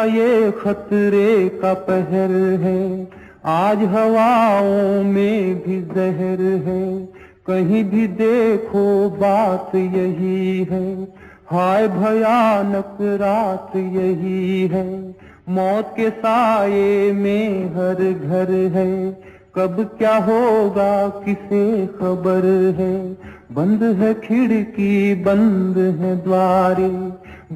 ये खतरे का पहर है, आज हवाओं में भी जहर है। कहीं भी देखो बात यही है, हाय भयानक रात यही है। मौत के साये में हर घर है, कब क्या होगा किसे खबर है। बंद है खिड़की बंद है द्वारे,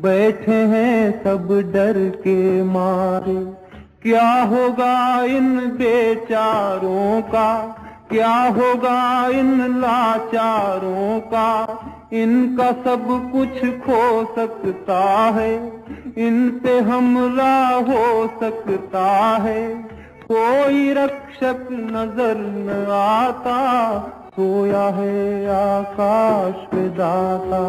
बैठे हैं सब डर के मारे। क्या होगा इन बेचारों का, क्या होगा इन लाचारों का। इनका सब कुछ खो सकता है, इन पे हमला हो सकता है। कोई रक्षक नजर न आता, सोया है आकाश पे दाता।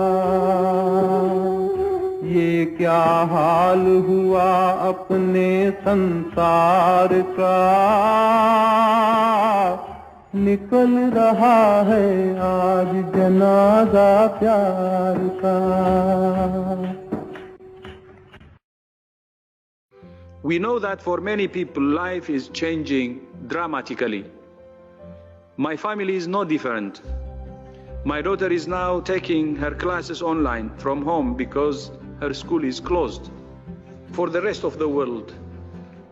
ये क्या हाल हुआ अपने संसार का, निकल रहा है आज जनाजा प्यार का। We know that for many people, life is changing dramatically. My family is no different. My daughter is now taking her classes online from home because her school is closed. For the rest of the world,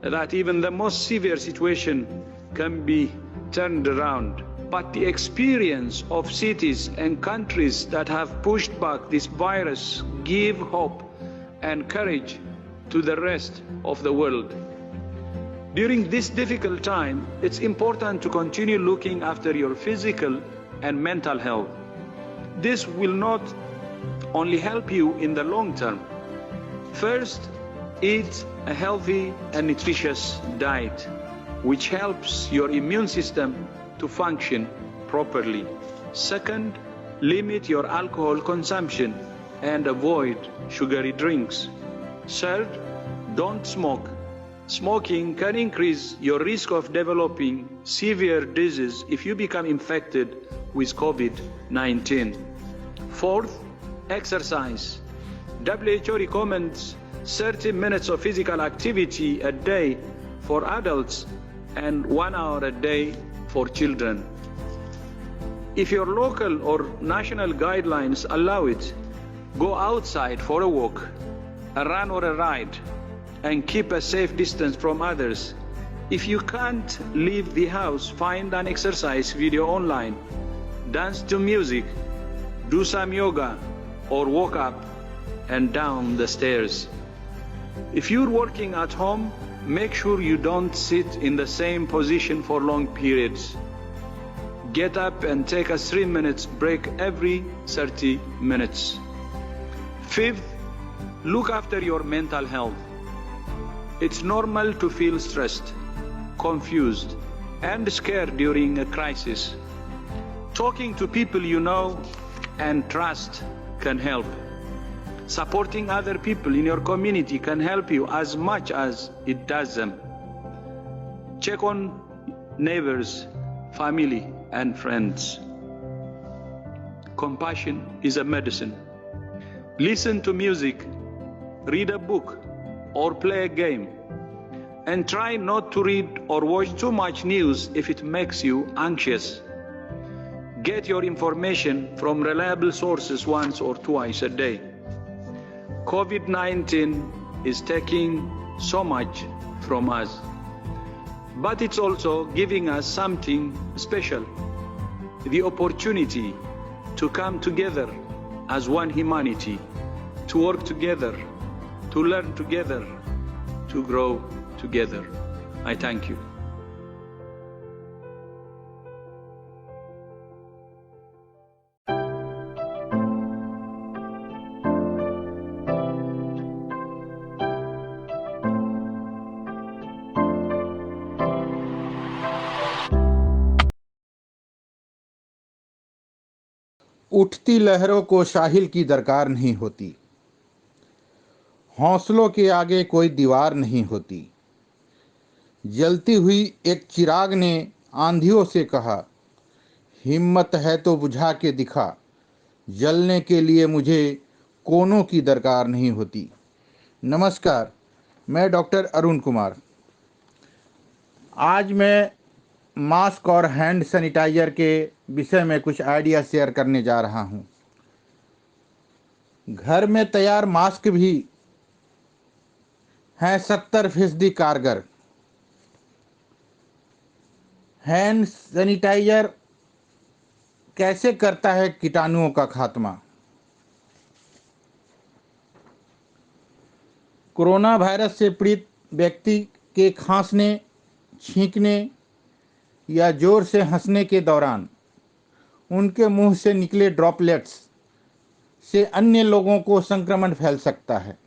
that even the most severe situation can be turned around. But the experience of cities and countries that have pushed back this virus give hope and courage to the rest of the world. During this difficult time, it's important to continue looking after your physical and mental health. This will not only help you in the long term. First, eat a healthy and nutritious diet, which helps your immune system to function properly. Second, limit your alcohol consumption and avoid sugary drinks. Third, don't smoke. Smoking can increase your risk of developing severe disease if you become infected with COVID-19. Fourth, exercise. WHO recommends 30 minutes of physical activity a day for adults and 1 hour a day for children. If your local or national guidelines allow it, go outside for a walk, a run or a ride, and keep a safe distance from others. If you can't leave the house, find an exercise video online, dance to music, do some yoga, or walk up and down the stairs. If you're working at home, make sure you don't sit in the same position for long periods. Get up and take a 3 minutes break every 30 minutes. Fifth, look after your mental health. It's normal to feel stressed, confused, and scared during a crisis. Talking to people you know and trust can help. Supporting other people in your community can help you as much as it does them. Check on neighbors, family, and friends. Compassion is a medicine. Listen to music, read a book, or play a game. And try not to read or watch too much news if it makes you anxious. Get your information from reliable sources once or twice a day. COVID-19 is taking so much from us, but it's also giving us something special, the opportunity to come together as one humanity, to work together, to learn together, to grow together. I thank you. उठती लहरों को साहिल की दरकार नहीं होती, हौसलों के आगे कोई दीवार नहीं होती। जलती हुई एक चिराग ने आंधियों से कहा, हिम्मत है तो बुझा के दिखा, जलने के लिए मुझे कोनों की दरकार नहीं होती। नमस्कार, मैं डॉक्टर अरुण कुमार। आज मैं मास्क और हैंड सैनिटाइजर के विषय में कुछ आइडिया शेयर करने जा रहा हूं। घर में तैयार मास्क भी हैं 70% कारगर। हैंड सैनिटाइजर कैसे करता है कीटाणुओं का खात्मा? कोरोना वायरस से पीड़ित व्यक्ति के खांसने, छींकने या जोर से हंसने के दौरान उनके मुंह से निकले ड्रॉपलेट्स से अन्य लोगों को संक्रमण फैल सकता है।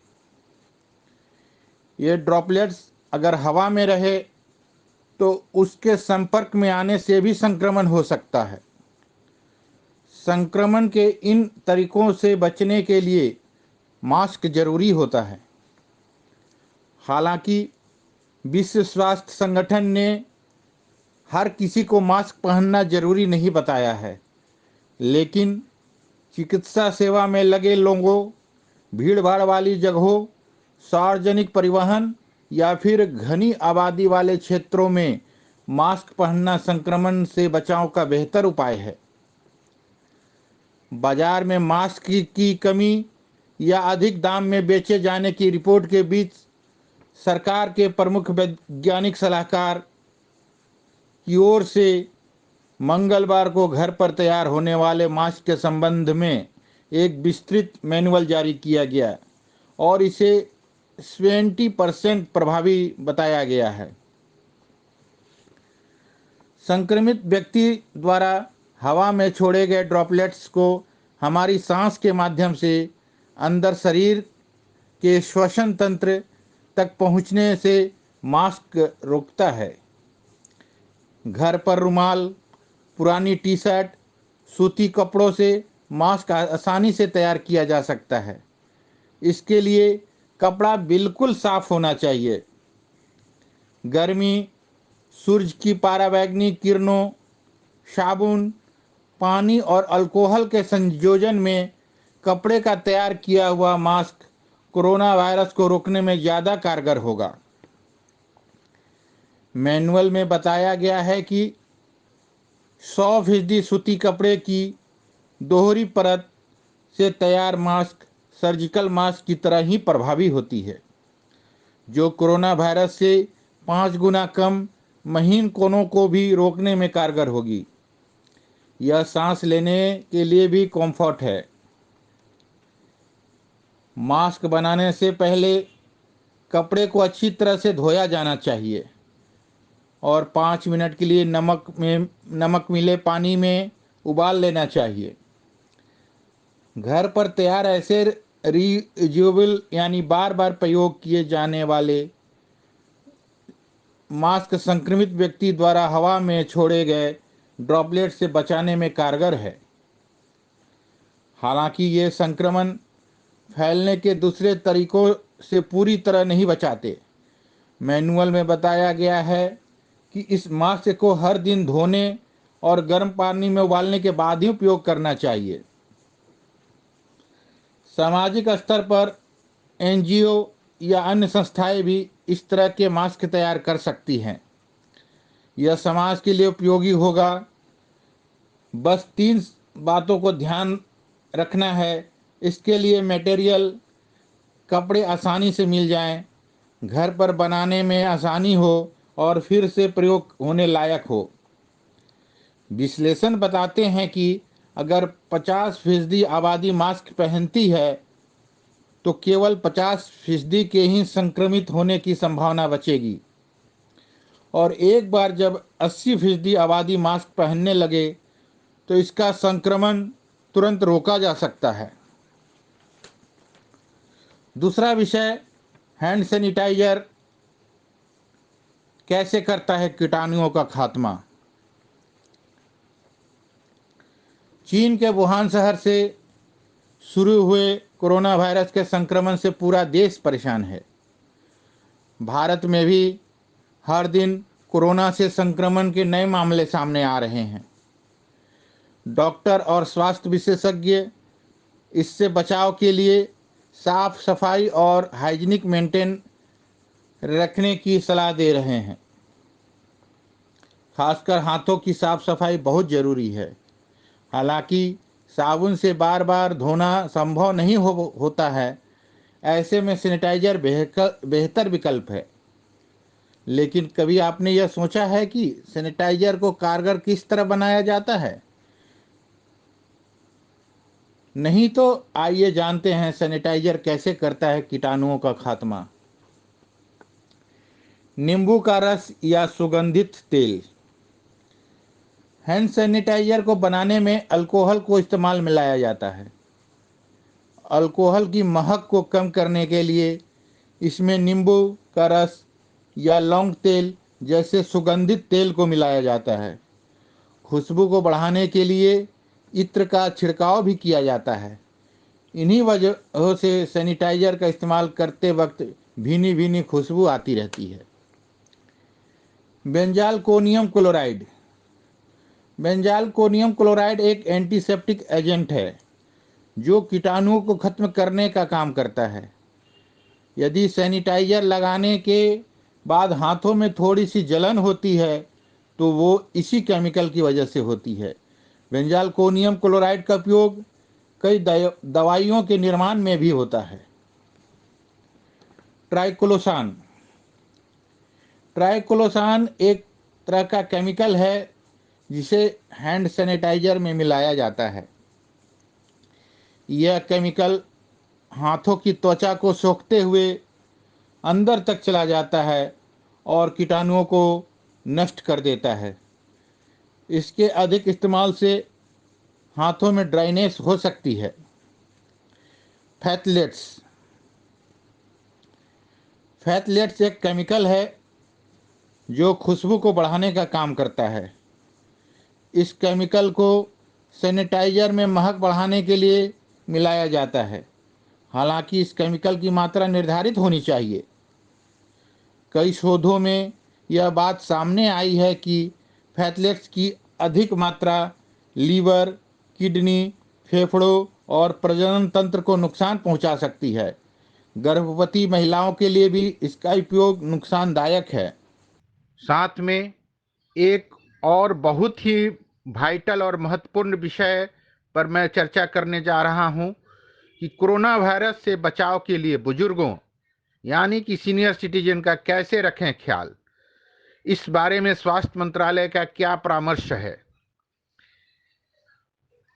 ये ड्रॉपलेट्स अगर हवा में रहे तो उसके संपर्क में आने से भी संक्रमण हो सकता है। संक्रमण के इन तरीकों से बचने के लिए मास्क जरूरी होता है। हालांकि विश्व स्वास्थ्य संगठन ने हर किसी को मास्क पहनना जरूरी नहीं बताया है, लेकिन चिकित्सा सेवा में लगे लोगों, भीड़ भाड़ वाली जगहों, सार्वजनिक परिवहन या फिर घनी आबादी वाले क्षेत्रों में मास्क पहनना संक्रमण से बचाव का बेहतर उपाय है। बाजार में मास्क की कमी या अधिक दाम में बेचे जाने की रिपोर्ट के बीच सरकार के प्रमुख वैज्ञानिक सलाहकार की ओर से मंगलवार को घर पर तैयार होने वाले मास्क के संबंध में एक विस्तृत मैनुअल जारी किया गया और इसे 20% प्रभावी बताया गया है। संक्रमित व्यक्ति द्वारा हवा में छोड़े गए ड्रॉपलेट्स को हमारी सांस के माध्यम से अंदर शरीर के श्वसन तंत्र तक पहुंचने से मास्क रोकता है। घर पर रुमाल, पुरानी टी शर्ट, सूती कपड़ों से मास्क आसानी से तैयार किया जा सकता है। इसके लिए कपड़ा बिल्कुल साफ होना चाहिए। गर्मी, सूरज की पराबैंगनी किरणों, साबुन, पानी और अल्कोहल के संयोजन में कपड़े का तैयार किया हुआ मास्क कोरोना वायरस को रोकने में ज़्यादा कारगर होगा। मैनुअल में बताया गया है कि 100% सूती कपड़े की दोहरी परत से तैयार मास्क सर्जिकल मास्क की तरह ही प्रभावी होती है, जो कोरोना वायरस से 5 गुना कम महीन कोनों को भी रोकने में कारगर होगी। यह सांस लेने के लिए भी कम्फर्ट है। मास्क बनाने से पहले कपड़े को अच्छी तरह से धोया जाना चाहिए और 5 मिनट के लिए नमक मिले पानी में उबाल लेना चाहिए। घर पर तैयार ऐसे रीयूजेबल यानी बार बार प्रयोग किए जाने वाले मास्क संक्रमित व्यक्ति द्वारा हवा में छोड़े गए ड्रॉपलेट से बचाने में कारगर है। हालांकि ये संक्रमण फैलने के दूसरे तरीकों से पूरी तरह नहीं बचाते। मैनुअल में बताया गया है कि इस मास्क को हर दिन धोने और गर्म पानी में उबालने के बाद ही उपयोग करना चाहिए। सामाजिक स्तर पर एनजीओ या अन्य संस्थाएं भी इस तरह के मास्क तैयार कर सकती हैं। यह समाज के लिए उपयोगी होगा। बस 3 बातों को ध्यान रखना है। इसके लिए मटेरियल, कपड़े आसानी से मिल जाएं, घर पर बनाने में आसानी हो और फिर से प्रयोग होने लायक हो। विश्लेषण बताते हैं कि अगर 50% आबादी मास्क पहनती है तो केवल 50% के ही संक्रमित होने की संभावना बचेगी और एक बार जब 80% आबादी मास्क पहनने लगे तो इसका संक्रमण तुरंत रोका जा सकता है। दूसरा विषय, हैंड सैनिटाइजर कैसे करता है कीटाणुओं का खात्मा। चीन के वुहान शहर से शुरू हुए कोरोना वायरस के संक्रमण से पूरा देश परेशान है। भारत में भी हर दिन कोरोना से संक्रमण के नए मामले सामने आ रहे हैं। डॉक्टर और स्वास्थ्य विशेषज्ञ इससे बचाव के लिए साफ सफाई और हाइजीनिक मेंटेन रखने की सलाह दे रहे हैं। खासकर हाथों की साफ सफाई बहुत जरूरी है। हालांकि साबुन से बार बार धोना संभव नहीं होता है, ऐसे में सैनिटाइजर बेहतर विकल्प है। लेकिन कभी आपने यह सोचा है कि सैनिटाइजर को कारगर किस तरह बनाया जाता है? नहीं तो आइए जानते हैं सैनिटाइजर कैसे करता है कीटाणुओं का खात्मा। नींबू का रस या सुगंधित तेल। हैंड सैनिटाइजर को बनाने में अल्कोहल को इस्तेमाल मिलाया जाता है। अल्कोहल की महक को कम करने के लिए इसमें नींबू का रस या लौंग तेल जैसे सुगंधित तेल को मिलाया जाता है। खुशबू को बढ़ाने के लिए इत्र का छिड़काव भी किया जाता है। इन्हीं वजहों से सैनिटाइजर का इस्तेमाल करते वक्त भीनी भीनी खुशबू आती रहती है। Benzalkonium chloride. बेंजालकोनियम क्लोराइड एक एंटीसेप्टिक एजेंट है जो कीटाणुओं को खत्म करने का काम करता है। यदि सैनिटाइजर लगाने के बाद हाथों में थोड़ी सी जलन होती है तो वो इसी केमिकल की वजह से होती है। बेंजालकोनियम क्लोराइड का उपयोग कई दवाइयों के निर्माण में भी होता है। ट्राइक्लोसान। ट्राइक्लोसान एक तरह का केमिकल है जिसे हैंड सैनिटाइजर में मिलाया जाता है। यह केमिकल हाथों की त्वचा को सोखते हुए अंदर तक चला जाता है और कीटाणुओं को नष्ट कर देता है। इसके अधिक इस्तेमाल से हाथों में ड्राइनेस हो सकती है। फैथलेट्स। फैथलेट्स एक केमिकल है जो खुशबू को बढ़ाने का काम करता है। इस केमिकल को सैनिटाइजर में महक बढ़ाने के लिए मिलाया जाता है। हालांकि इस केमिकल की मात्रा निर्धारित होनी चाहिए। कई शोधों में यह बात सामने आई है कि फैथलेट्स की अधिक मात्रा लीवर, किडनी, फेफड़ों और प्रजनन तंत्र को नुकसान पहुंचा सकती है। गर्भवती महिलाओं के लिए भी इसका उपयोग नुकसानदायक है। साथ में एक और बहुत ही वाइटल और महत्वपूर्ण विषय पर मैं चर्चा करने जा रहा हूं कि कोरोना वायरस से बचाव के लिए बुजुर्गों यानी कि सीनियर सिटीजन का कैसे रखें ख्याल। इस बारे में स्वास्थ्य मंत्रालय का क्या परामर्श है।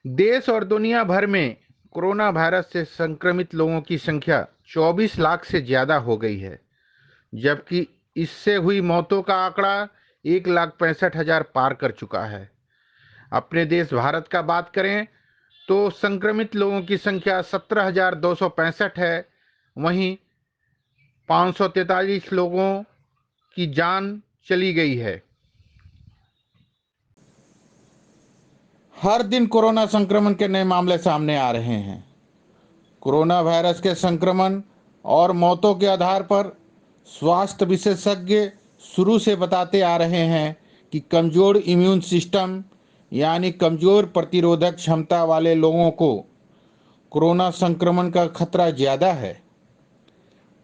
देश और दुनिया भर में कोरोना वायरस से संक्रमित लोगों की संख्या 24 लाख से ज्यादा हो गई है, जबकि इससे हुई मौतों का आंकड़ा 1,65,000 पार कर चुका है। अपने देश भारत का बात करें तो संक्रमित लोगों की संख्या 17,265 है। वहीं 543 लोगों की जान चली गई है। हर दिन कोरोना संक्रमण के नए मामले सामने आ रहे हैं। कोरोना वायरस के संक्रमण और मौतों के आधार पर स्वास्थ्य विशेषज्ञ शुरू से बताते आ रहे हैं कि कमजोर इम्यून सिस्टम यानी कमजोर प्रतिरोधक क्षमता वाले लोगों को कोरोना संक्रमण का खतरा ज़्यादा है।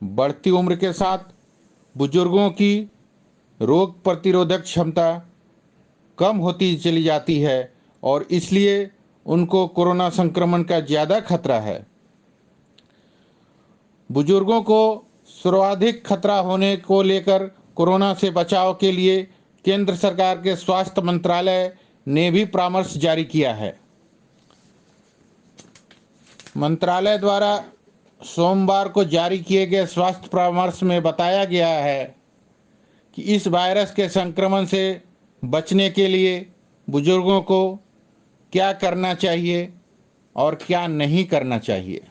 बढ़ती उम्र के साथ बुजुर्गों की रोग प्रतिरोधक क्षमता कम होती चली जाती है और इसलिए उनको कोरोना संक्रमण का ज़्यादा खतरा है। बुजुर्गों को सर्वाधिक खतरा होने को लेकर कोरोना से बचाव के लिए केंद्र सरकार के स्वास्थ्य मंत्रालय ने भी परामर्श जारी किया है। मंत्रालय द्वारा सोमवार को जारी किए गए स्वास्थ्य परामर्श में बताया गया है कि इस वायरस के संक्रमण से बचने के लिए बुजुर्गों को क्या करना चाहिए और क्या नहीं करना चाहिए।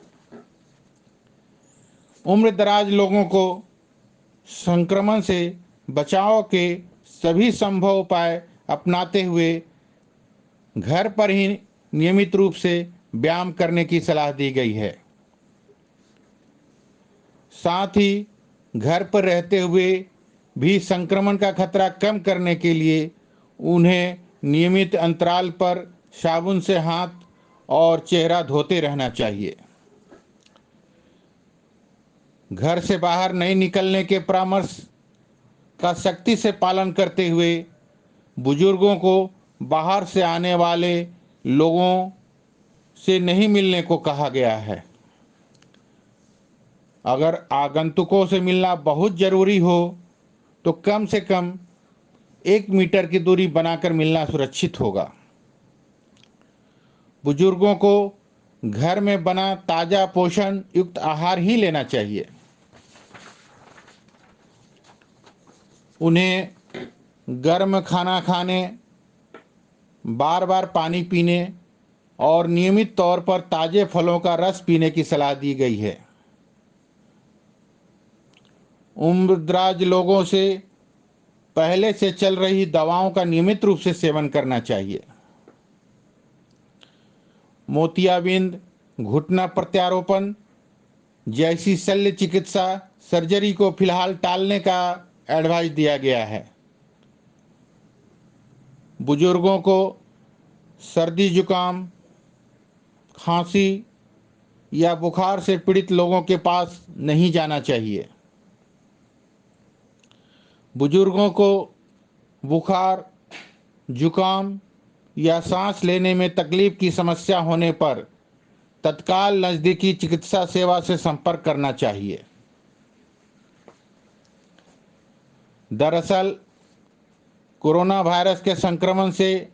उम्र दराज लोगों को संक्रमण से बचाव के सभी संभव उपाय अपनाते हुए घर पर ही नियमित रूप से व्यायाम करने की सलाह दी गई है। साथ ही घर पर रहते हुए भी संक्रमण का खतरा कम करने के लिए उन्हें नियमित अंतराल पर साबुन से हाथ और चेहरा धोते रहना चाहिए। घर से बाहर नहीं निकलने के परामर्श का सख्ती से पालन करते हुए बुजुर्गों को बाहर से आने वाले लोगों से नहीं मिलने को कहा गया है। अगर आगंतुकों से मिलना बहुत जरूरी हो तो कम से कम 1 मीटर की दूरी बनाकर मिलना सुरक्षित होगा। बुजुर्गों को घर में बना ताजा पोषण युक्त आहार ही लेना चाहिए। उन्हें गर्म खाना खाने, बार बार पानी पीने और नियमित तौर पर ताजे फलों का रस पीने की सलाह दी गई है। उम्रदराज लोगों से पहले से चल रही दवाओं का नियमित रूप से सेवन करना चाहिए। मोतियाबिंद, घुटना प्रत्यारोपण जैसी शल्य चिकित्सा सर्जरी को फिलहाल टालने का एडवाइस दिया गया है। बुजुर्गों को सर्दी, जुकाम, खांसी या बुखार से पीड़ित लोगों के पास नहीं जाना चाहिए। बुजुर्गों को बुखार, जुकाम या सांस लेने में तकलीफ की समस्या होने पर तत्काल नज़दीकी चिकित्सा सेवा से संपर्क करना चाहिए। दरअसल कोरोना वायरस के संक्रमण से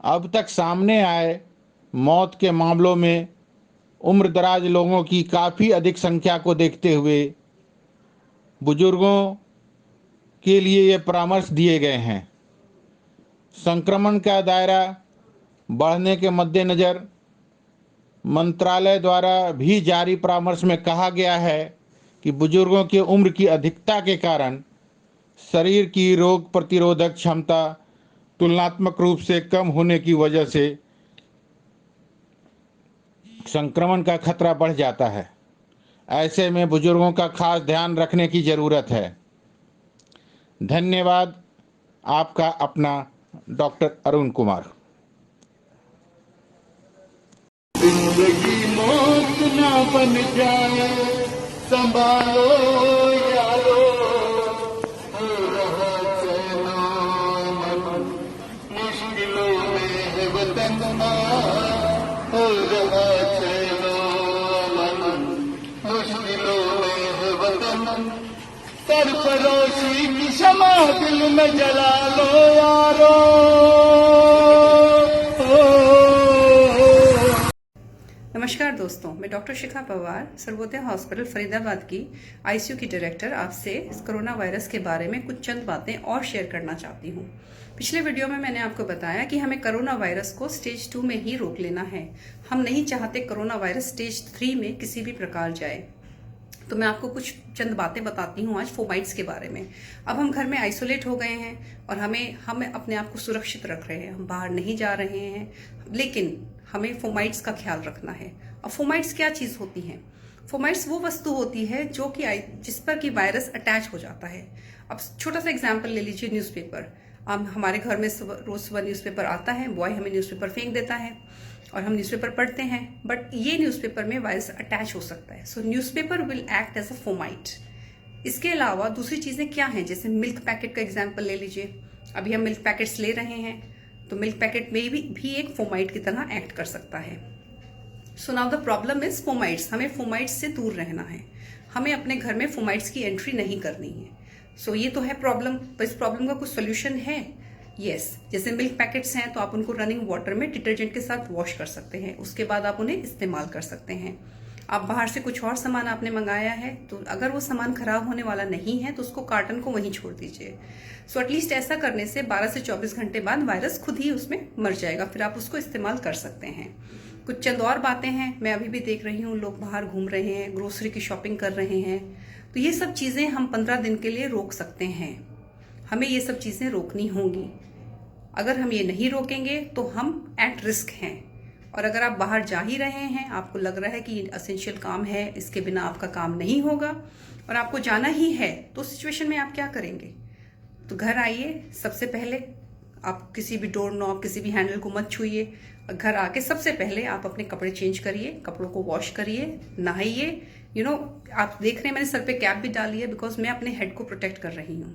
अब तक सामने आए मौत के मामलों में उम्रदराज लोगों की काफ़ी अधिक संख्या को देखते हुए बुजुर्गों के लिए ये परामर्श दिए गए हैं। संक्रमण का दायरा बढ़ने के मद्देनज़र मंत्रालय द्वारा भी जारी परामर्श में कहा गया है कि बुजुर्गों की उम्र की अधिकता के कारण शरीर की रोग प्रतिरोधक क्षमता तुलनात्मक रूप से कम होने की वजह से संक्रमण का खतरा बढ़ जाता है। ऐसे में बुजुर्गों का खास ध्यान रखने की ज़रूरत है। धन्यवाद। आपका अपना डॉक्टर अरुण कुमार। जिंदगी मौत ना बन जाए, संभालो यारो, हो रहा चैनो मन, मुश्किलों में है वतन, हो रहा चैनो मन, मुश्किलों में है वतन। सरफरोशी की शमा दिल में जला लो यारो। नमस्कार दोस्तों, मैं डॉक्टर शिखा पवार, सर्वोदय हॉस्पिटल फरीदाबाद की आईसीयू की डायरेक्टर आपसे कोरोना वायरस के बारे में कुछ चंद बातें और शेयर करना चाहती हूँ। पिछले वीडियो में मैंने आपको बताया कि हमें कोरोना वायरस को स्टेज 2 में ही रोक लेना है। हम नहीं चाहते कोरोना वायरस स्टेज 3 में किसी भी प्रकार जाए। तो मैं आपको कुछ चंद बातें बताती हूँ आज फोमाइट्स के बारे में। अब हम घर में आइसोलेट हो गए हैं और हमें अपने आप को सुरक्षित रख रहे हैं। हम बाहर नहीं जा रहे हैं, लेकिन हमें फोमाइट्स का ख्याल रखना है। अब फोमाइट्स क्या चीज़ होती हैं? फोमाइट्स वो वस्तु होती है जो कि जिस पर कि वायरस अटैच हो जाता है। अब छोटा सा एग्जाम्पल ले लीजिए, न्यूज़पेपर। हमारे घर में रोज सुबह न्यूज़पेपर आता है, बॉय हमें न्यूज़पेपर फेंक देता है और हम न्यूज़पेपर पढ़ते हैं, बट ये न्यूज़पेपर में वायरस अटैच हो सकता है। So newspaper will act as a fomite. इसके अलावा दूसरी चीज़ें क्या हैं, जैसे मिल्क पैकेट का एग्जाम्पल ले लीजिए। अभी हम मिल्क पैकेट्स ले रहे हैं तो मिल्क पैकेट में भी एक फोमाइट की तरह एक्ट कर सकता है। So now the problem is fomites. हमें फोमाइट्स से दूर रहना है। हमें अपने घर में फोमाइट्स की एंट्री नहीं करनी है। सो ये तो है प्रॉब्लम। तो इस प्रॉब्लम का कुछ सोल्यूशन है। यस, जैसे मिल्क पैकेट्स हैं तो आप उनको रनिंग वाटर में डिटर्जेंट के साथ वॉश कर सकते हैं, उसके बाद आप उन्हें इस्तेमाल कर सकते हैं। आप बाहर से कुछ और सामान आपने मंगाया है तो अगर वो सामान खराब होने वाला नहीं है तो उसको कार्टन को वहीं छोड़ दीजिए। सो एटलीस्ट ऐसा करने से 12 से 24 घंटे बाद वायरस खुद ही उसमें मर जाएगा, फिर आप उसको इस्तेमाल कर सकते हैं। कुछ चंद और बातें हैं। मैं अभी भी देख रही हूँ लोग बाहर घूम रहे हैं, ग्रोसरी की शॉपिंग कर रहे हैं, तो ये सब चीज़ें हम 15 दिन के लिए रोक सकते हैं। हमें ये सब चीज़ें रोकनी होंगी। अगर हम ये नहीं रोकेंगे तो हम एट रिस्क हैं। और अगर आप बाहर जा ही रहे हैं, आपको लग रहा है कि ये एसेंशियल काम है, इसके बिना आपका काम नहीं होगा और आपको जाना ही है, तो सिचुएशन में आप क्या करेंगे? तो घर आइए, सबसे पहले आप किसी भी डोर नॉब, किसी भी हैंडल को मत छूइए। घर आके सबसे पहले आप अपने कपड़े चेंज करिए, कपड़ों को वॉश करिए, नहाइए आप देख रहे हैं मैंने सर पे कैप भी डाली है, बिकॉज मैं अपने हेड को प्रोटेक्ट कर रही हूँ,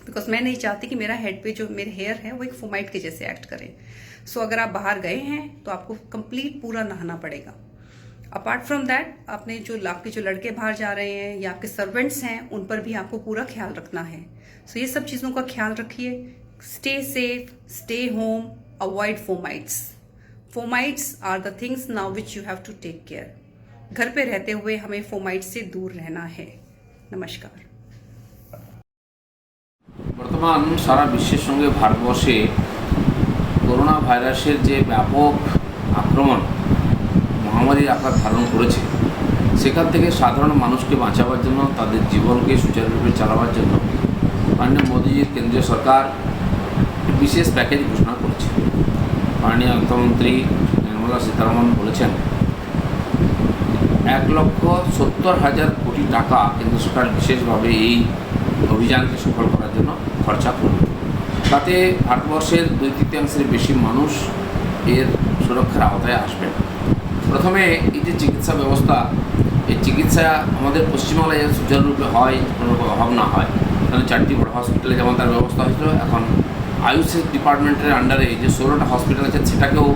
बिकॉज मैं नहीं चाहती कि मेरा हेड पे जो मेरे हेयर है वो एक फोमाइट के जैसे एक्ट करे। सो अगर आप बाहर गए हैं तो आपको कंप्लीट पूरा नहाना पड़ेगा। अपार्ट फ्रॉम दैट, आपने जो आपके जो लड़के बाहर जा रहे हैं या आपके सर्वेंट्स हैं, उन पर भी आपको पूरा ख्याल रखना है। सो ये सब चीज़ों का ख्याल रखिए। Stay safe, stay home, avoid fomites. Fomites are the things now which you have to take care. घर पे रहते हुए हमें फोमाइट्स से दूर रहना है। नमस्कार। বর্তমান সারা বিশ্বের সঙ্গে ভারতবর্ষে করোনা ভাইরাসের যে ব্যাপক আক্রমণ মহামারীর আকার ধারণ করেছে, সেখান থেকে সাধারণ মানুষকে বাঁচাবার জন্য, তাদের জীবনকে সুচারুরূপে চালাবার জন্য মাননীয় মোদীজির কেন্দ্রীয় সরকার বিশেষ প্যাকেজ ঘোষণা করেছে। মাননীয় অর্থমন্ত্রী নির্মলা সীতারমণ বলেছেন 1,70,000 কোটি টাকা কেন্দ্র সরকার বিশেষভাবে এই অভিযানকে সফল করার জন্য খরচা করবে। তাতে ভারতবর্ষের 2/3 বেশি মানুষ এর সুরক্ষার আওতায় আসবেন। প্রথমে এই যে চিকিৎসা ব্যবস্থা, এই চিকিৎসা আমাদের পশ্চিমবাংলায় সুচারুরূপে হয়, কোনো অভাব না হয়, কারণ 4টি বড় হসপিটালে যেমন তার ব্যবস্থা হয়েছিল, এখন আয়ুষ ডিপার্টমেন্টের আন্ডারে যে 16টা হসপিটাল আছে সেটাকেও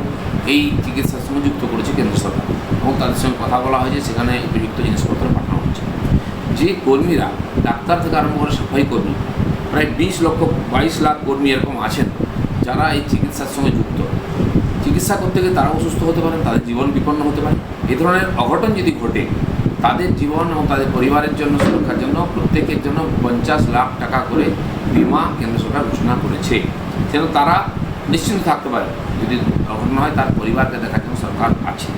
এই চিকিৎসার সঙ্গে যুক্ত করেছে কেন্দ্র সরকার, এবং তাদের সঙ্গে কথা বলা হয়েছে, সেখানে উপযুক্ত জিনিসপত্র পাঠানো হচ্ছে। যে কর্মীরা, ডাক্তার থেকে আরম্ভ করে সাফাই কর্মী, প্রায় 22 লাখ কর্মী এরকম আছেন যারা এই চিকিৎসার সঙ্গে যুক্ত। চিকিৎসা করতে গিয়ে তারাও অসুস্থ হতে পারেন, তাদের জীবন বিপন্ন হতে পারে। এ ধরনের অঘটন যদি ঘটে, তাদের জীবন এবং তাদের পরিবারের জন্য সুরক্ষার জন্য প্রত্যেকের জন্য 50 লাখ টাকা করে বিমা কেন্দ্র সরকার ঘোষণা করেছে, যেন তারা নিশ্চিন্ত থাকতে পারে যদি অঘটন হয় তার পরিবারকে দেখার জন্য সরকার আছে।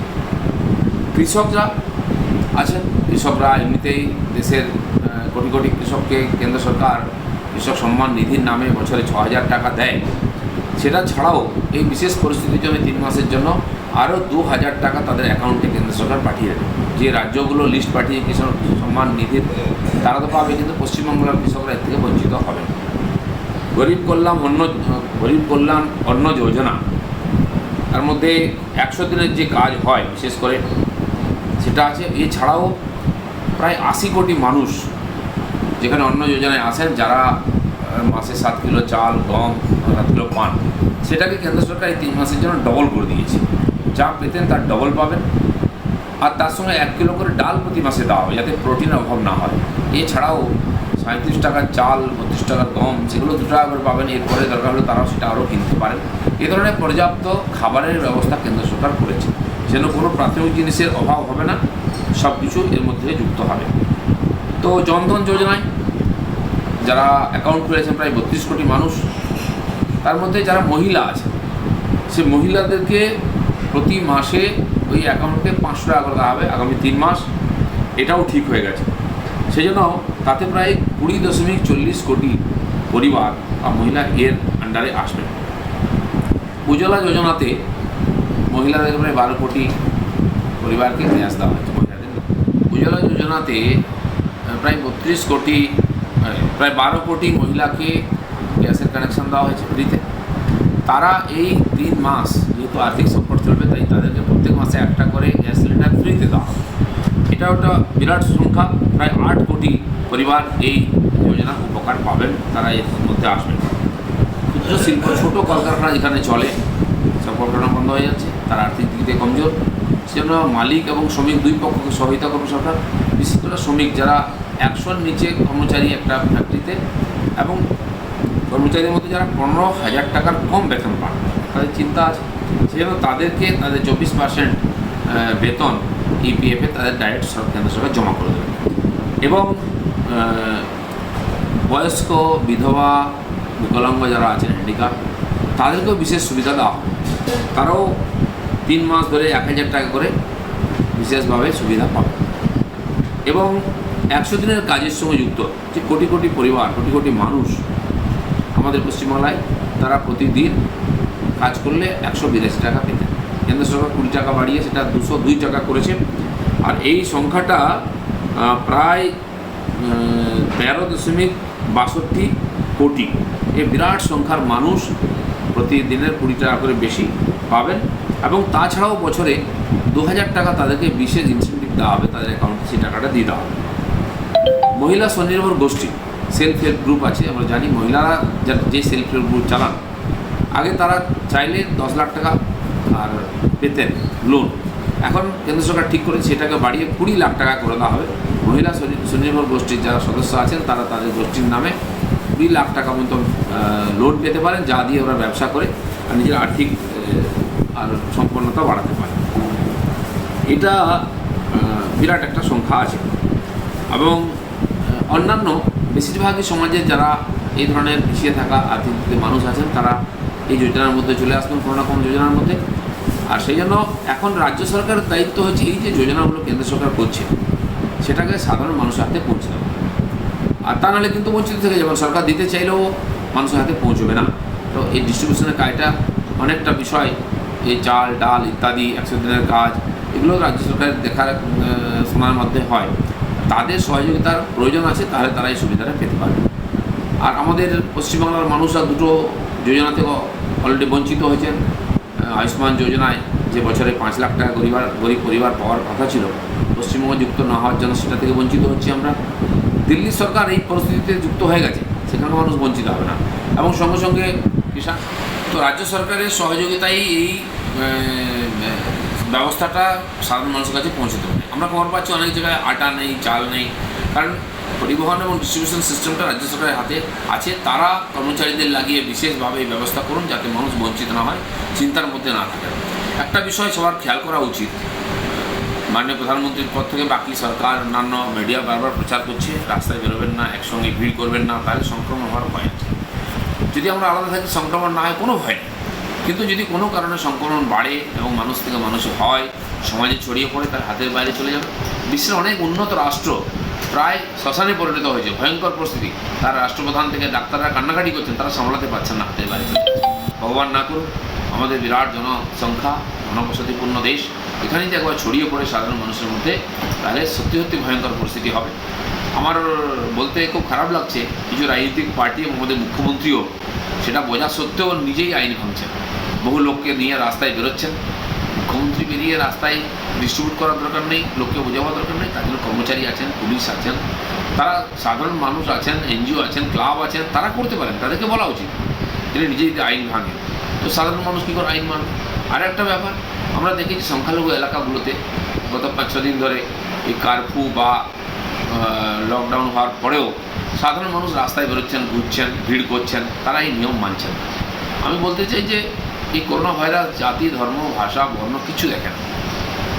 কৃষকরা আছেন, কৃষকরা এমনিতেই দেশের কোটি কোটি কৃষককে কেন্দ্র সরকার কৃষক সম্মান নিধির নামে বছরে 6,000 টাকা দেয়। সেটা ছাড়াও এই বিশেষ পরিস্থিতির জন্য 3 মাসের জন্য আরও 2,000 টাকা তাদের অ্যাকাউন্টে কেন্দ্র সরকার পাঠিয়ে দেবে। যে রাজ্যগুলো লিস্ট পাঠিয়ে কৃষক সম্মান নিধির, তারা তো পাবে, কিন্তু পশ্চিমবাংলার কৃষকরা এর থেকে বঞ্চিত হবে। গরিব কল্যাণ অন্ন যোজনা, তার মধ্যে 100 দিনের যে কাজ হয় বিশেষ করে সেটা আছে। এছাড়াও প্রায় 80 কোটি মানুষ যেখানে অন্ন যোজনায় আসেন, যারা মাসে 7 কিলো চাল, গম, 7 কিলো পান, সেটাকে কেন্দ্র সরকার এই 3 মাসের জন্য ডবল করে দিয়েছে। যা পেতেন তার ডবল পাবেন, আর তার সঙ্গে 1 কিলো করে ডাল প্রতি মাসে দেওয়া হবে, যাতে প্রোটিনের অভাব না হয়। এছাড়াও 37 টাকার চাল, 32 টাকার গম, সেগুলো 2 টাকা করে পাবেন। এরপরে দরকার হলে তারাও সেটা আরও কিনতে পারেন। এ ধরনের পর্যাপ্ত খাবারের ব্যবস্থা কেন্দ্র সরকার করেছে, যেন কোনো প্রাথমিক জিনিসের অভাব হবে না, সব কিছু এর মধ্যে যুক্ত হবে। তো জনধন যোজনায় যারা অ্যাকাউন্ট খুলেছেন প্রায় 32 কোটি মানুষ, তার মধ্যে যারা মহিলা আছে, সে মহিলাদেরকে প্রতি মাসে ওই অ্যাকাউন্টে 500 টাকা করে দেওয়া হবে আগামী 3 মাস। এটাও ঠিক হয়ে গেছে। সেই জন্য তাতে প্রায় 20.40 কোটি পরিবার বা মহিলা এর আন্ডারে আসবে। উজ্জ্বলা যোজনাতে মহিলাদের প্রায় 12 কোটি পরিবারকে গ্যাস দেওয়া হয়েছে। মহিলাদের উজ্জ্বলা যোজনাতে প্রায় 12 কোটি মহিলাকে গ্যাসের কানেকশন দেওয়া হয়েছে ফ্রিতে। তারা এই 3 মাস, যেহেতু আর্থিক সংকট চলবে, তাই তাদেরকে প্রত্যেক মাসে একটা করে গ্যাস সিলিন্ডার ফ্রিতে দেওয়া হবে। এটা একটা বিরাট সংখ্যা, প্রায় 8 কোটি পরিবার এই যোজনার উপকার পাবেন, তারা এর মধ্যে আসবেন। ক্ষুদ্র শিল্প, ছোটো কলকারখানা যেখানে চলে, সব কলকারখানা বন্ধ হয়ে যাচ্ছে, তারা আর্থিক দিক দিয়ে কমজোর। সেজন্য মালিক এবং শ্রমিক দুই পক্ষকে সহায়তা করবে সরকার। বিশেষ করে শ্রমিক যারা 100-র নিচে কর্মচারী একটা ফ্যাক্টরিতে, এবং কর্মচারীদের মধ্যে যারা 15,000 টাকার কম বেতন পান, তাদের চিন্তা আছে। সেজন্য তাদেরকে তাদের 24% বেতন ইপিএফে তাদের ডাইরেক্ট কেন্দ্র সরকার জমা করে দেবে। এবং বয়স্ক, বিধবা, বিকলাঙ্গ যারা আছেন, হ্যান্ডিক্যাপ, তাদেরকেও বিশেষ সুবিধা দেওয়া হবে। তারাও 3 মাস ধরে 1,000 টাকা করে বিশেষভাবে সুবিধা পাবে। এবং 100 দিনের কাজের সঙ্গে যুক্ত যে কোটি কোটি পরিবার, কোটি কোটি মানুষ আমাদের পশ্চিমবাংলায়, তারা প্রতিদিন কাজ করলে 182 টাকা পেতেন। কেন্দ্র সরকার 20 টাকা বাড়িয়ে সেটা 202 টাকা করেছে। আর এই সংখ্যাটা প্রায় 13.62 কোটি। এই বিরাট সংখ্যার মানুষ প্রতিদিনের 20 টাকা করে বেশি পাবেন। এবং তাছাড়াও বছরে 2000 টাকা তাদেরকে বিশেষ ইনসেন্টিভ দেওয়া হবে, তাদের অ্যাকাউন্টে সেই টাকাটা দিয়ে দেওয়া হবে। মহিলা স্বনির্ভর গোষ্ঠী সেলফ হেল্প গ্রুপ আছে, আমরা জানি মহিলারা যে সেলফ হেল্প গ্রুপ চালান, আগে তারা চাইলে 10 লাখ টাকা আর পেতেন লোন। এখন কেন্দ্র সরকার ঠিক করে সেটাকে বাড়িয়ে 20 লাখ টাকা করে দেওয়া হবে। মহিলা স্বনির্ভর গোষ্ঠীর যারা সদস্য আছেন তারা তাদের গোষ্ঠীর নামে 20 লাখ টাকা মতো লোন পেতে পারেন, যা দিয়ে ওরা ব্যবসা করে আর নিজের আর্থিক আর সম্পন্নতা বাড়াতে পারে। এটা বিরাট একটা সংখ্যা আছে। এবং অন্যান্য বেশিরভাগই সমাজের যারা এই ধরনের পিছিয়ে থাকা আর্থিক মানুষ আছেন তারা এই যোজনার মধ্যে চলে আসবেন, কোনো না কোনো যোজনার মধ্যে। আর সেই জন্য এখন রাজ্য সরকারের দায়িত্ব হচ্ছে এই যে যোজনাগুলো কেন্দ্র সরকার করছে সেটাকে সাধারণ মানুষের হাতে পৌঁছে দেওয়া। আর তা নাহলে কিন্তু বঞ্চিত থেকে যাবেন, সরকার দিতে চাইলেও মানুষের হাতে পৌঁছবে না। তো এই ডিস্ট্রিবিউশনের কাজটা অনেকটা বিষয়, এই চাল ডাল ইত্যাদি 100 দিনের কাজ, এগুলো রাজ্য সরকারের দেখার সময়ের মধ্যে হয়। তাদের সহযোগিতার প্রয়োজন আছে, তাহলে তারা এই সুবিধাটা পেতে পারবে। আর আমাদের পশ্চিমবাংলার মানুষরা দুটো যোজনা থেকে অলরেডি বঞ্চিত হয়েছেন। আয়ুষ্মান যোজনায় যে বছরে 5 লাখ টাকা গরিব পরিবার পাওয়ার কথা ছিল, পশ্চিমবঙ্গ যুক্ত না হওয়ার জন্য সেটা থেকে বঞ্চিত হচ্ছি আমরা। দিল্লি সরকার এই পরিস্থিতিতে যুক্ত হয়ে গেছে, সেখানে মানুষ বঞ্চিত হবে না। এবং সঙ্গে সঙ্গে কিষাণ, তো রাজ্য সরকারের সহযোগিতায় এই ব্যবস্থাটা সাধারণ মানুষের কাছে পৌঁছে দেবে। আমরা খবর পাচ্ছি অনেক জায়গায় আটা নেই, চাল নেই, কারণ পরিবহন এবং ডিস্ট্রিবিউশন সিস্টেমটা রাজ্য সরকারের হাতে আছে। তারা কর্মচারীদের লাগিয়ে বিশেষভাবে এই ব্যবস্থা করুন যাতে মানুষ বঞ্চিত না হয়, চিন্তার মধ্যে না থাকে। একটা বিষয় সবার খেয়াল করা উচিত, মাননীয় প্রধানমন্ত্রীর পর থেকে বাকি সরকার অন্যান্য মিডিয়া বারবার প্রচার করছে রাস্তায় বেরোবেন না, একসঙ্গে ভিড় করবেন না, তাহলে সংক্রমণ হওয়ার ভয় আছে। যদি আমরা আলাদা থাকি সংক্রমণ না হয় কোনো ভয় নেই, কিন্তু যদি কোনো কারণে সংক্রমণ বাড়ে এবং মানুষ থেকে মানুষে হয়, সমাজে ছড়িয়ে পড়ে, তার হাতের বাইরে চলে যাবে। বিশ্বের অনেক উন্নত রাষ্ট্র প্রায় শ্মশানে পরিণত হয়েছে, ভয়ঙ্কর পরিস্থিতি। তার রাষ্ট্রপ্রধান থেকে ডাক্তাররা কান্নাকাটি করছেন, তারা সামলাতে পারছেন না, হাতের বাইরে চলে যাবে। ভগবান না করুন, আমাদের বিরাট জনসংখ্যা, ঘনবসতিপূর্ণ দেশ, এখানে যে একবার ছড়িয়ে পড়ে সাধারণ মানুষের মধ্যে, তাহলে সত্যি সত্যি ভয়ঙ্কর পরিস্থিতি হবে। আমার বলতে খুব খারাপ লাগছে, কিছু রাজনৈতিক পার্টি এবং আমাদের মুখ্যমন্ত্রীও সেটা বোঝা সত্ত্বেও নিজেই আইন ভাঙছেন, বহু লোককে নিয়ে রাস্তায় বেরোচ্ছেন। মুখ্যমন্ত্রী বেরিয়ে রাস্তায় ডিস্ট্রিবিউট করার দরকার নেই, লোককে বোঝাবার দরকার নেই, তার জন্য কর্মচারী আছেন, পুলিশ আছেন, তারা সাধারণ মানুষ আছেন, এনজিও আছেন, ক্লাব আছেন, তারা করতে পারেন, তাদেরকে বলা উচিত এটা নিজেই আইন ভাঙে। তো সাধারণ মানুষ কী করে আইন মানবে? আর একটা ব্যাপার আমরা দেখেছি সংখ্যালঘু এলাকাগুলোতে গত 5-6 দিন ধরে এই কারফিউ বা লকডাউন হওয়ার পরেও সাধারণ মানুষ রাস্তায় বেরোচ্ছেন, ঘুরছেন, ভিড় করছেন, তারা এই নিয়ম মানছেন। আমি বলতে চাই যে এই করোনা ভাইরাস জাতি, ধর্ম, ভাষা, বর্ণ কিছু দেখে না,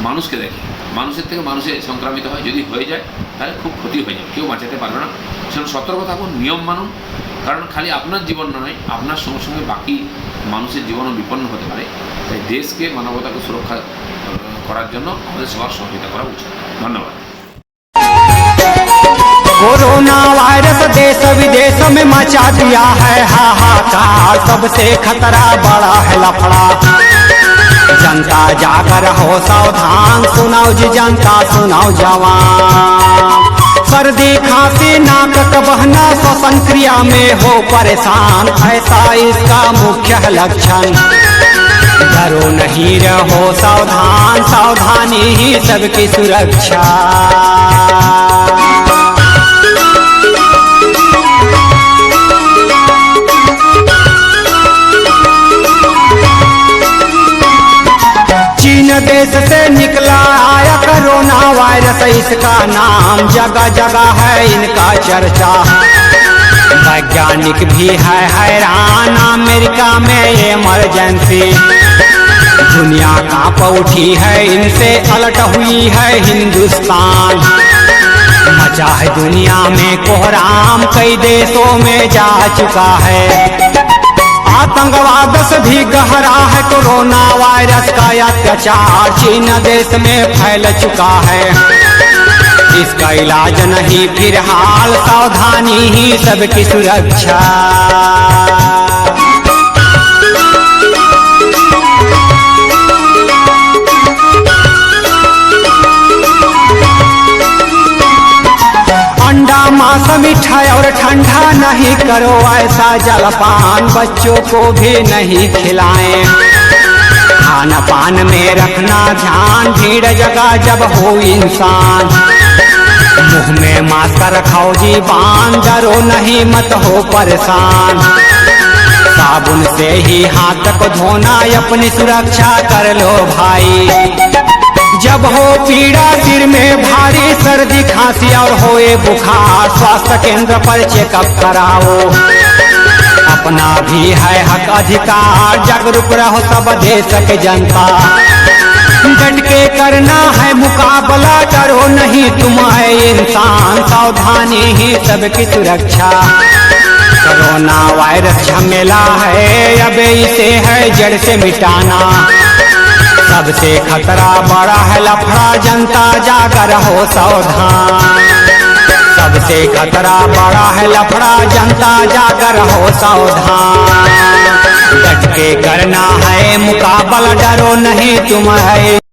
মানুষকে দেখে। মানুষের থেকে মানুষে সংক্রামিত হয়, যদি হয়ে যায় তাহলে খুব ক্ষতি হয়ে যায়, কেউ বাঁচাতে পারবে না। সেজন্য সতর্ক থাকুন, নিয়ম মানুন, কারণ খালি আপনার জীবন নয়, আপনার সঙ্গে সঙ্গে বাকি মানুষের জীবনও বিপন্ন হতে পারে। তাই দেশকে, মানবতাকে সুরক্ষা করার জন্য আমাদের সবার সহযোগিতা করা উচিত। ধন্যবাদ। कोरोना वायरस देश विदेश में मचा दिया है हाहाकार, सबसे खतरा बड़ा है लफड़ा। जनता जाकर हो सावधान, सुनाओ जी जनता, सुनाओ जवान। सर्दी खांसी नाक का बहना, श्वसन क्रिया में हो परेशान, ऐसा इसका मुख्य लक्षण। डरो नहीं, रहो सावधान, सावधानी ही सबकी सुरक्षा। चीन देश से निकला आया कोरोना वायरस, इसका नाम जगह जगह है इनका चर्चा। वैज्ञानिक भी है हैरान, अमेरिका में ये इमरजेंसी। दुनिया कांप उठी है इनसे, अलर्ट हुई है हिंदुस्तान। मचा है दुनिया में कोहराम, कई देशों में जा चुका है। आतंकवाद से भी गहरा है कोरोना वायरस का अत्याचार, चीन देश में फैल चुका है। इसका इलाज नहीं फिलहाल, सावधानी ही सबकी सुरक्षा। अंडा, मांस, मिठाई और ठंडा नहीं करो ऐसा जलपान, बच्चों को भी नहीं खिलाएं। खान पान में रखना ध्यान, भीड़ जगह जब हो इंसान। मुंह में मास्क रखाओ जी बांध, डरो नहीं मत हो परेशान। साबुन से ही हाथ को धोना, अपनी सुरक्षा कर लो भाई। जब हो पीड़ा सिर में भारी, सर्दी खांसी और होए बुखार, स्वास्थ्य केंद्र पर चेकअप कराओ। अपना भी है हक अधिकार, जागरूक रहो सब देश के जनता। डट के करना है मुकाबला, डरो नहीं तुम है इंसान। सावधानी ही सबकी सुरक्षा, कोरोना वायरस झमेला है, अब इसे है जड़ से मिटाना। सबसे खतरा बड़ा है लफड़ा, जनता जागर हो सावधान। सबसे खतरा बड़ा है लफड़ा, जनता जागर हो सावधान। डट के करना है मुकाबला, डरो नहीं तुम है